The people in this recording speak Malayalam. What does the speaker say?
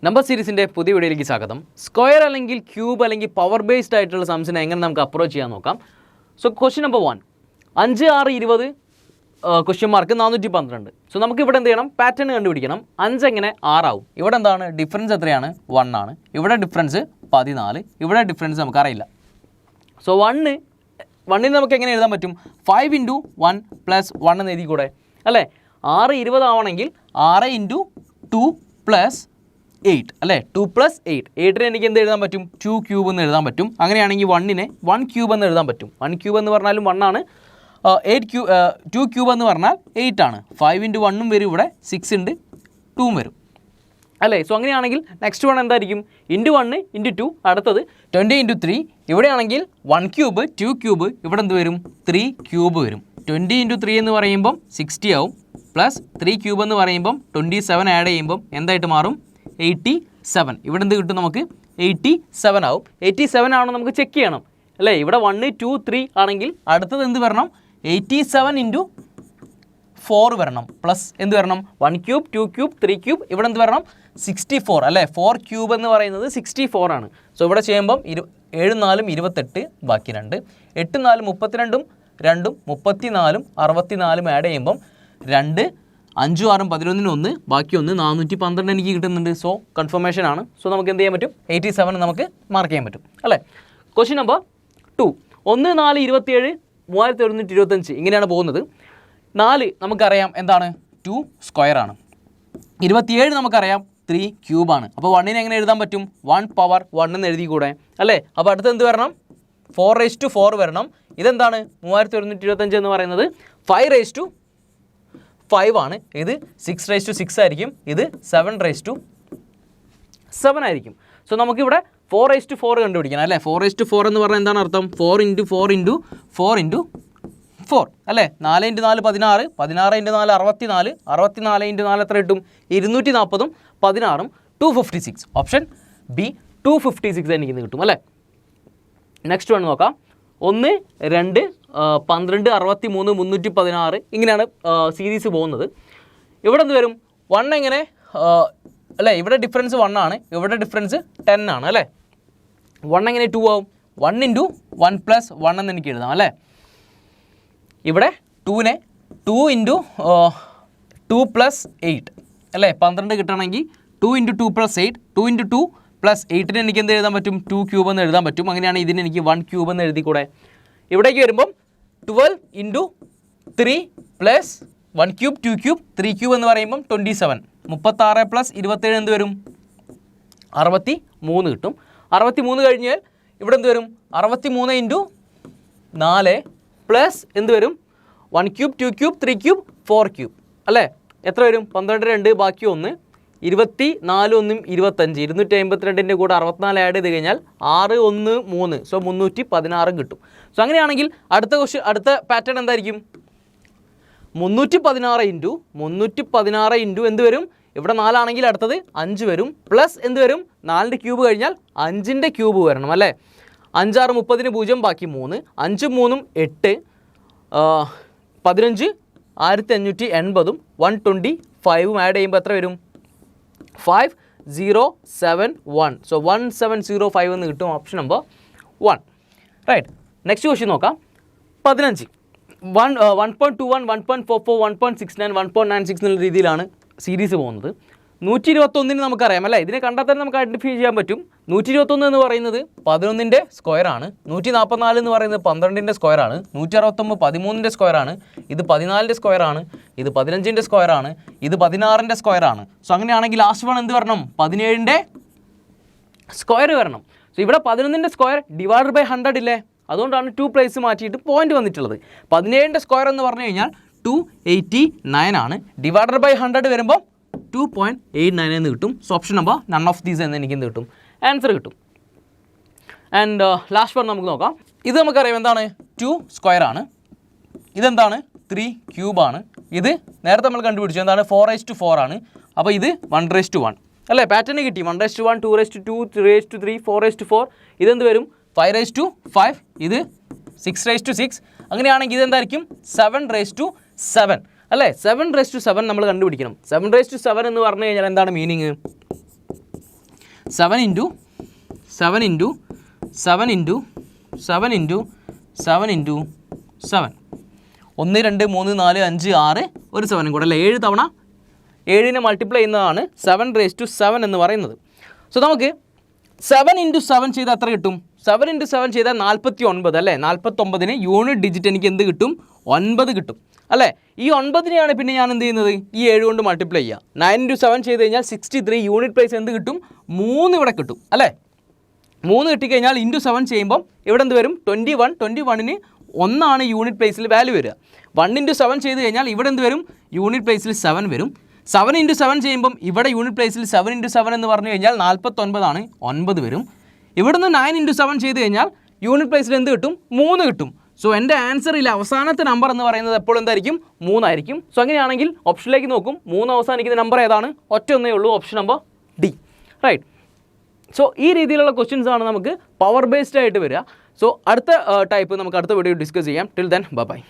നമ്പർ സീരീസിൻ്റെ പുതിയ വീഡിയോയിലേക്ക് സ്വാഗതം. സ്ക്വയർ അല്ലെങ്കിൽ ക്യൂബ് അല്ലെങ്കിൽ പവർ ബേസ്ഡ് ആയിട്ടുള്ള സംസിനെ എങ്ങനെ നമുക്ക് അപ്രോച്ച് ചെയ്യാൻ നോക്കാം. So question number 1, 5, 6, 20 question mark 412. So നമുക്ക് ഇവിടെ എന്ത് ചെയ്യണം, പാറ്റേൺ കണ്ടുപിടിക്കണം. 5 എങ്ങനെ 6 ആവും? ഇവിടെ എന്താണ് ഡിഫറൻസ്? എത്രയാണ്? 1 ആണ്. ഇവിടെ ഡിഫറൻസ് 14, ഇവിടെ ഡിഫറൻസ് നമുക്കറിയില്ല. സോ 1ന് നമുക്ക് എങ്ങനെ എഴുതാൻ പറ്റും? 5 × 1 + 1 എന്ന് എഴുതി കൂടെ അല്ലേ? 6 20 ആവണമെങ്കിൽ 6 × 2 + 8 അല്ലേ? 2 + 8. 8ന് എനിക്ക് എന്ത് എഴുതാൻ പറ്റും? 2 ക്യൂബ് എന്ന് എഴുതാൻ പറ്റും. അങ്ങനെയാണെങ്കിൽ 1നെ 1 ക്യൂബ് എന്ന് എഴുതാൻ പറ്റും. 1 ക്യൂബ് എന്ന് പറഞ്ഞാലും 1 ആണ്. 2 ക്യൂബ് എന്ന് പറഞ്ഞാൽ 8 ആണ്. 5 × 1 വരും, ഇവിടെ 6 × 2 വരും അല്ലേ? സോ അങ്ങനെയാണെങ്കിൽ നെക്സ്റ്റ് വൺ എന്തായിരിക്കും? ×1 × 2, അടുത്തത് 20 × 3. ഇവിടെയാണെങ്കിൽ 1 ക്യൂബ് 2 ക്യൂബ്, ഇവിടെ എന്ത് വരും? 3 ക്യൂബ് വരും. 20 × 3 എന്ന് പറയുമ്പം 60 ആവും, പ്ലസ് 3 ക്യൂബ് എന്ന് പറയുമ്പം 27 ആഡ് ചെയ്യുമ്പം എന്തായിട്ട് മാറും? 87. ഇവിടെ എന്ത് കിട്ടും നമുക്ക്? 87 ആവും. 87 ആണോ നമുക്ക് ചെക്ക് ചെയ്യണം അല്ലേ? ഇവിടെ 1, 2, 3 ആണെങ്കിൽ അടുത്തത് എന്ത് വരണം? 87 × 4 വരണം, പ്ലസ് എന്ത് വരണം? 1 ക്യൂബ് 2 ക്യൂബ് 3 ക്യൂബ്, ഇവിടെ എന്ത് വരണം? 64 അല്ലേ? 4 ക്യൂബ് എന്ന് പറയുന്നത് 64 ആണ്. സോ ഇവിടെ ചെയ്യുമ്പം 7 4 28, ബാക്കി 2, 8 4 32, 2 34, 64 ആഡ് ചെയ്യുമ്പം 2 5 6 11 1, ബാക്കി 1 412 എനിക്ക് കിട്ടുന്നുണ്ട്. സോ കൺഫർമേഷൻ ആണ്. സോ നമുക്ക് എന്ത് ചെയ്യാൻ പറ്റും? 87 നമുക്ക് മാർക്ക് ചെയ്യാൻ പറ്റും അല്ലേ? ക്വസ്റ്റ്യൻ നമ്പർ 2, 1 4 27 3125 ഇങ്ങനെയാണ് പോകുന്നത്. 4 നമുക്കറിയാം എന്താണ്? 2 സ്ക്വയർ ആണ്. 27 നമുക്കറിയാം 3 ക്യൂബാണ്. അപ്പോൾ 1നെ എങ്ങനെ എഴുതാൻ പറ്റും? 1 പവർ 1 എന്ന് എഴുതി കൂടെ അല്ലേ? അപ്പോൾ അടുത്ത് എന്ത് വരണം? 4/4 വരണം. ഇതെന്താണ്? 3125 എന്ന് പറയുന്നത് 5/5 ആണ്. ഇത് 6/6 ആയിരിക്കും. ഇത് 7/7 ആയിരിക്കും. സോ നമുക്കിവിടെ 4/4 കണ്ടുപിടിക്കണം അല്ലേ? 4/4 എന്ന് പറഞ്ഞാൽ എന്താണ് അർത്ഥം? 4 × 4 × 4 × 4 അല്ലേ? 4 × 4 16, 16 × 4 64, 64 × 4 എത്ര കിട്ടും? 240, 16, 256. ഓപ്ഷൻ ബി 256 എനിക്ക് കിട്ടും അല്ലേ? നെക്സ്റ്റ് വൺ നോക്കാം. 1 2 12 63 316 ഇങ്ങനെയാണ് സീരീസ് പോകുന്നത്. ഇവിടെ എന്ത് വരും? 1 എങ്ങനെ അല്ലേ? ഇവിടെ ഡിഫറൻസ് 1 ആണ്, ഇവിടെ ഡിഫറൻസ് 10 ആണ് അല്ലേ? 1 എങ്ങനെ 2 ആവും? 1 × 1 + 1 എന്ന് എനിക്ക് എഴുതാം അല്ലേ? ഇവിടെ 2നെ 2 × 2 + 8 അല്ലേ? 12 കിട്ടണമെങ്കിൽ 2 × 2 + 8, 2 × 2 + 8ന് എനിക്ക് എന്ത് എഴുതാൻ പറ്റും? 2 ക്യൂബ് എന്ന് എഴുതാൻ പറ്റും. അങ്ങനെയാണെങ്കിൽ ഇതിന് എനിക്ക് 1 ക്യൂബ് എന്ന് എഴുതി കൂടെ. ഇവിടേക്ക് വരുമ്പം 12 × 3 + 1 ക്യൂബ് 2 ക്യൂബ് 3 ക്യൂബ് എന്ന് പറയുമ്പം 27, 36 + 27 എന്ത് വരും? 63 കിട്ടും. 63 കഴിഞ്ഞാൽ ഇവിടെ എന്ത് വരും? 63 × 4 പ്ലസ് എന്ത് വരും? 1 ക്യൂബ് 2 ക്യൂബ് 3 ക്യൂബ് 4 ക്യൂബ് അല്ലേ? എത്ര വരും? 12 2, ബാക്കി 1, 24 1 25, 252ൻ്റെ കൂടെ 64 ആഡ് ചെയ്ത് കഴിഞ്ഞാൽ 6 1 3, സോ 316 കിട്ടും. സോ അങ്ങനെയാണെങ്കിൽ അടുത്ത പാറ്റേൺ എന്തായിരിക്കും? 316 × എന്ത് വരും? ഇവിടെ 4 ആണെങ്കിൽ അടുത്തത് 5 വരും, പ്ലസ് എന്ത് വരും? 4ൻ്റെ ക്യൂബ് കഴിഞ്ഞാൽ 5ൻ്റെ ക്യൂബ് വരണം അല്ലേ? 5 6 30, 0 ബാക്കി 3, 5 3 8, 15 1580, 125 ആഡ് ചെയ്യുമ്പോൾ എത്ര വരും? 5071. സോ 1705 എന്ന് കിട്ടും. Option number 1 right. Next question നോക്കാം. 15 1.21 1.44 1.69 1.96 എന്നുള്ള രീതിയിലാണ് സീരീസ് പോകുന്നത്. 121ന് നമുക്കറിയാം അല്ലേ? ഇതിനെ കണ്ടാൽ തന്നെ നമുക്ക് ഐഡൻറ്റിഫൈ ചെയ്യാൻ പറ്റും. 121 എന്ന് പറയുന്നത് 11ൻ്റെ സ്ക്വയർ ആണ്. 144 എന്ന് പറയുന്നത് 12ൻ്റെ സ്ക്വയർ ആണ്. 169 13ൻ്റെ സ്ക്വയർ ആണ്. ഇത് 14ൻ്റെ സ്ക്വയർ ആണ്. ഇത് 15ൻ്റെ സ്ക്വയർ ആണ്. ഇത് 16ൻ്റെ സ്ക്വയർ ആണ്. സോ അങ്ങനെയാണെങ്കിൽ ലാസ്റ്റ് വൺ എന്ത് വരണം? 17ൻ്റെ സ്ക്വയർ വരണം. സോ ഇവിടെ 11ൻ്റെ സ്ക്വയർ /100 ഇല്ലേ? അതുകൊണ്ടാണ് 2 പ്ലേസ് മാറ്റിയിട്ട് പോയിന്റ് വന്നിട്ടുള്ളത്. 17ൻ്റെ സ്ക്വയർ എന്ന് പറഞ്ഞു കഴിഞ്ഞാൽ 289 ആണ്. /100 വരുമ്പോൾ 2.89 എന്ന് കിട്ടും. So option number none of these എന്ന് എനിക്ക് എന്ത് കിട്ടും? ആൻസർ കിട്ടും. ആൻഡ് ലാസ്റ്റ് വൺ നമുക്ക് നോക്കാം. ഇത് നമുക്കറിയാം എന്താണ്? 2 സ്ക്വയർ ആണ്. ഇതെന്താണ്? 3 ക്യൂബാണ്. ഇത് നേരത്തെ നമ്മൾ കണ്ടുപിടിച്ചു എന്താണ്? 4/4 ആണ്. അപ്പോൾ ഇത് 1/1 അല്ലേ? പാറ്റേൺ കിട്ടി. 1/1 2/2 3/3 4/4. ഇതെന്ത് വരും? 5/5. ഇത് 6/6. അങ്ങനെയാണെങ്കിൽ ഇതെന്തായിരിക്കും? 7/7 അല്ലേ? 7/7 നമ്മൾ കണ്ടുപിടിക്കണം. 7/7 എന്ന് പറഞ്ഞു കഴിഞ്ഞാൽ എന്താണ് meaning? 7 into 7 into 7 into 7 into 7 into 7 1 2 3 4 5 6 ഒരു 7 കൂടെ അല്ലേ 7 തവണ 7നെ മൾട്ടിപ്ലൈ ചെയ്യുന്നതാണ് 7⁻7 എന്ന് പറയുന്നത്. സോ നമുക്ക് 7 ഇൻറ്റു 7 ചെയ്താൽ എത്ര കിട്ടും? 7 ഇൻറ്റു 7 ചെയ്താൽ 49 അല്ലേ? 49ന് യൂണിറ്റ് ഡിജിറ്റ് എനിക്ക് എന്ത് കിട്ടും? 9 കിട്ടും അല്ലേ? ഈ 9നെയാണ് പിന്നെ ഞാൻ എന്ത് ചെയ്യുന്നത്? ഈ 7 കൊണ്ട് മൾട്ടിപ്ലൈ ചെയ്യുക. 9 ഇൻറ്റു 7 ചെയ്ത് കഴിഞ്ഞാൽ 63 യൂണിറ്റ് പ്ലേസ് എന്ത് കിട്ടും? 3 ഇവിടെ കിട്ടും അല്ലേ? 3 കിട്ടിക്കഴിഞ്ഞാൽ ഇൻറ്റു 7 ചെയ്യുമ്പം ഇവിടെ എന്ത് വരും? 21. 21ന് 1 യൂണിറ്റ് പ്ലേസിൽ വാല്യൂ വരിക. 1 ഇൻറ്റു 7 ചെയ്ത് കഴിഞ്ഞാൽ ഇവിടെ എന്ത് വരും? യൂണിറ്റ് പ്ലേസിൽ 7 വരും. 7 ഇൻറ്റു 7 ചെയ്യുമ്പം ഇവിടെ യൂണിറ്റ് പ്ലേസിൽ 7 ഇൻറ്റു 7 എന്ന് പറഞ്ഞു കഴിഞ്ഞാൽ 49 9 വരും. ഇവിടുന്ന് 9 ഇൻറ്റു 7 ചെയ്ത് കഴിഞ്ഞാൽ യൂണിറ്റ് പ്ലേസിൽ എന്ത് കിട്ടും? 3 കിട്ടും. സോ എൻ്റെ ആൻസറിൽ അവസാനത്തെ നമ്പർ എന്ന് പറയുന്നത് എപ്പോഴും എന്തായിരിക്കും? 3 ആയിരിക്കും. സോ അങ്ങനെയാണെങ്കിൽ ഓപ്ഷനിലേക്ക് നോക്കും. 3 അവസാനിക്കുന്ന നമ്പർ ഏതാണ്? ഒറ്റ ഒന്നേ ഉള്ളൂ, option number D. Right. So ഈ രീതിയിലുള്ള ക്വസ്റ്റ്യൻസ് ആണ് നമുക്ക് പവർ ബേസ്ഡ് ആയിട്ട് വരിക. സോ അടുത്ത ടൈപ്പ് നമുക്ക് അടുത്ത വീഡിയോ ഡിസ്കസ് ചെയ്യാം. Till then bye.